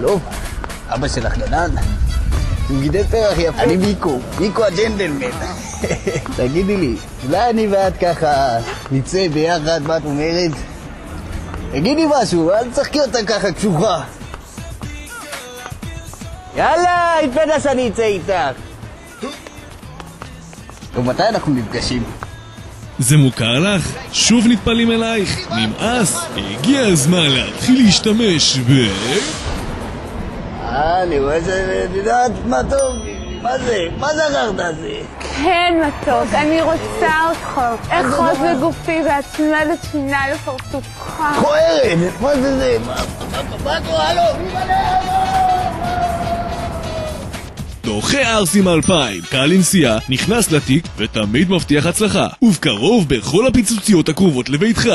לא, אבא שלך גנן. הוא גידל פרח יפה. אני מיקו הג'נדלמן. תגידי לי, אולי אני ואת ככה נצא ביחד, מה את אומרת? תגידי משהו, אל תשחקי אותה ככה קשוחה. יאללה, התפדה שאני אצא איתך. ומתי אנחנו נפגשים? זה מוכר לך? שוב נטפלים אלייך? נמאס? הגיע הזמן להתחיל להשתמש אני רואה שאת יודעת מה טוב. מה זה? מה זכרת הזה? כן, מתוק, אני רוצה אותך. אחוז בגופי והצמדת שינה לפרצופך. כוערת! מה זה זה? מה קורה לו? דוחה ארסים 2000, קהל לנסיעה, נכנס לתיק ותמיד מבטיח הצלחה. ובקרוב בכל הפיצוציות הקרובות לביתך.